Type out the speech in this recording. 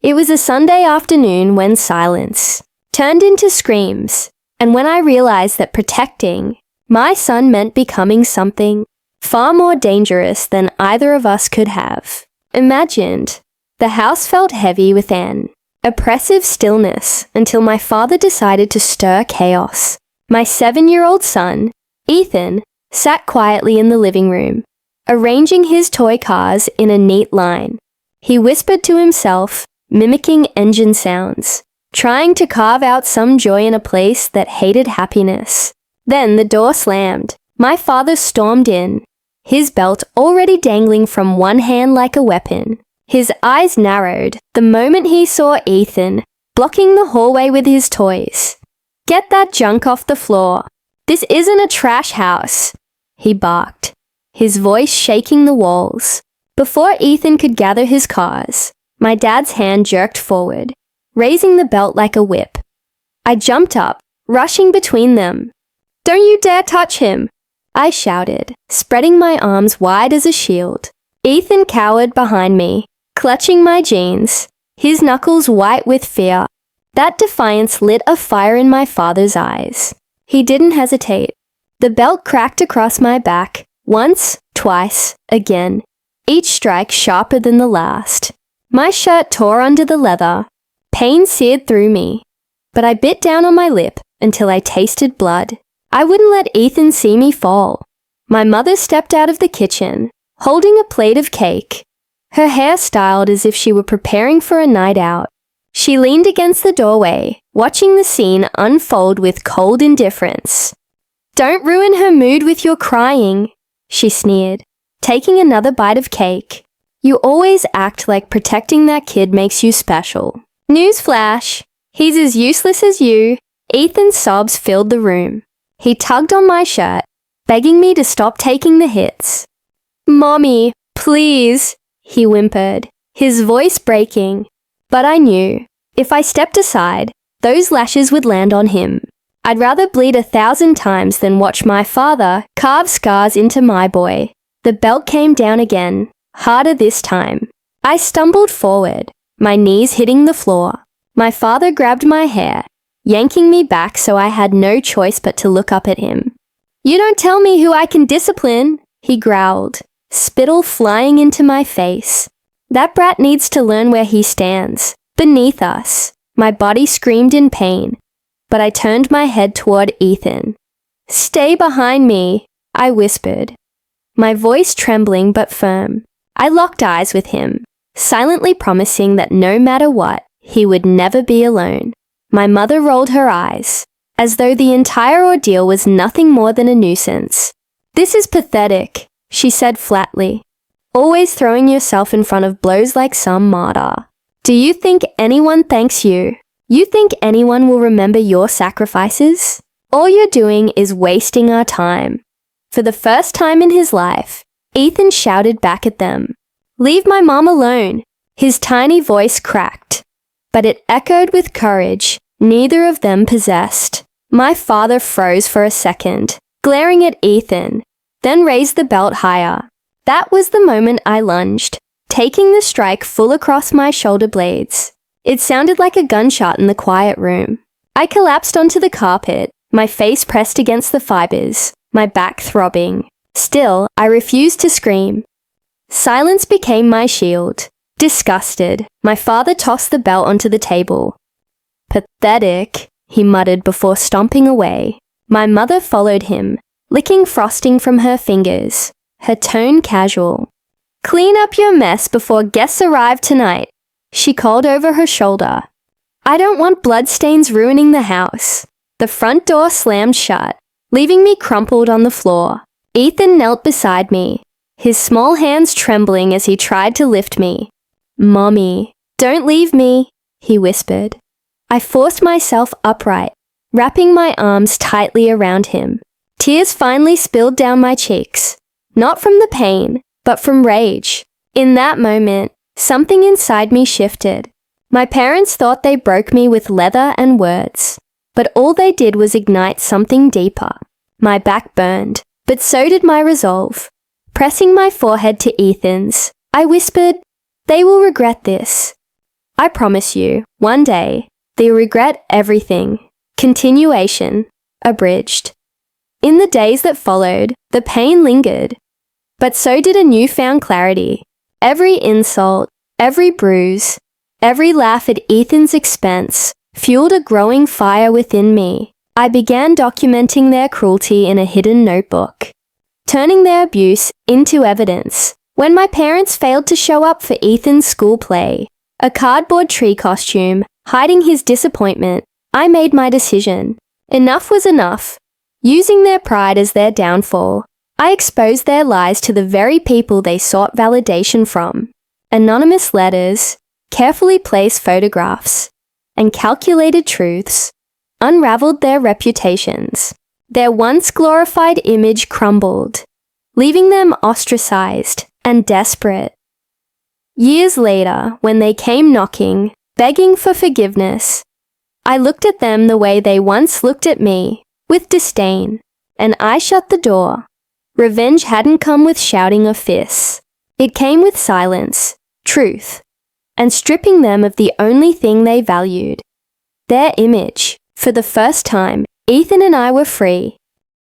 It was a Sunday afternoon when silence turned into screams, and when I realized that protecting my son meant becoming something far more dangerous than either of us could have imagined. The house felt heavy with an oppressive stillness until my father decided to stir chaos. My 7-year-old son, Ethan, sat quietly in the living room, arranging his toy cars in a neat line. He whispered to himself, mimicking engine sounds, trying to carve out some joy in a place that hated happiness. Then the door slammed. My father stormed in, his belt already dangling from one hand like a weapon. His eyes narrowed the moment he saw Ethan blocking the hallway with his toys. "Get that junk off the floor. This isn't a trash house," he barked, his voice shaking the walls. Before Ethan could gather his cars, my dad's hand jerked forward, raising the belt like a whip. I jumped up, rushing between them. "Don't you dare touch him!" I shouted, spreading my arms wide as a shield. Ethan cowered behind me, clutching my jeans, his knuckles white with fear. That defiance lit a fire in my father's eyes. He didn't hesitate. The belt cracked across my back, once, twice, again, each strike sharper than the last. My shirt tore under the leather. Pain seared through me, but I bit down on my lip until I tasted blood. I wouldn't let Ethan see me fall. My mother stepped out of the kitchen, holding a plate of cake, her hair styled as if she were preparing for a night out. She leaned against the doorway, watching the scene unfold with cold indifference. "Don't ruin her mood with your crying," she sneered, taking another bite of cake. "You always act like protecting that kid makes you special. Newsflash, he's as useless as you." Ethan's sobs filled the room. He tugged on my shirt, begging me to stop taking the hits. "Mommy, please," he whimpered, his voice breaking. But I knew, if I stepped aside, those lashes would land on him. I'd rather bleed 1,000 times than watch my father carve scars into my boy. The belt came down again, harder this time. I stumbled forward, my knees hitting the floor. My father grabbed my hair, yanking me back so I had no choice but to look up at him. "You don't tell me who I can discipline," he growled, spittle flying into my face. "That brat needs to learn where he stands, beneath us." My body screamed in pain, but I turned my head toward Ethan. "Stay behind me," I whispered, my voice trembling but firm. I locked eyes with him, silently promising that no matter what, he would never be alone. My mother rolled her eyes, as though the entire ordeal was nothing more than a nuisance. "This is pathetic," she said flatly. "Always throwing yourself in front of blows like some martyr. Do you think anyone thanks you? You think anyone will remember your sacrifices? All you're doing is wasting our time." For the first time in his life, Ethan shouted back at them. "Leave my mom alone." His tiny voice cracked, but it echoed with courage neither of them possessed. My father froze for a second, glaring at Ethan, then raised the belt higher. That was the moment I lunged, taking the strike full across my shoulder blades. It sounded like a gunshot in the quiet room. I collapsed onto the carpet, my face pressed against the fibers, my back throbbing. Still, I refused to scream. Silence became my shield. Disgusted, my father tossed the belt onto the table. "Pathetic," he muttered before stomping away. My mother followed him, licking frosting from her fingers, her tone casual. "Clean up your mess before guests arrive tonight," she called over her shoulder. "I don't want bloodstains ruining the house." The front door slammed shut, leaving me crumpled on the floor. Ethan knelt beside me, his small hands trembling as he tried to lift me. "Mommy, don't leave me," he whispered. I forced myself upright, wrapping my arms tightly around him. Tears finally spilled down my cheeks, not from the pain, but from rage. In that moment, something inside me shifted. My parents thought they broke me with leather and words, but all they did was ignite something deeper. My back burned, but so did my resolve. Pressing my forehead to Ethan's, I whispered, "They will regret this." I promise you, one day, they'll regret everything. Continuation. Abridged. In the days that followed, the pain lingered. But so did a newfound clarity. Every insult, every bruise, every laugh at Ethan's expense fueled a growing fire within me. I began documenting their cruelty in a hidden notebook, turning their abuse into evidence. When my parents failed to show up for Ethan's school play, a cardboard tree costume hiding his disappointment, I made my decision. Enough was enough. Using their pride as their downfall, I exposed their lies to the very people they sought validation from. Anonymous letters, carefully placed photographs, and calculated truths unraveled their reputations. Their once glorified image crumbled, leaving them ostracized and desperate. Years later, when they came knocking, begging for forgiveness, I looked at them the way they once looked at me, with disdain, and I shut the door. Revenge hadn't come with shouting of fists. It came with silence, truth, and stripping them of the only thing they valued, their image. For the first time, Ethan and I were free.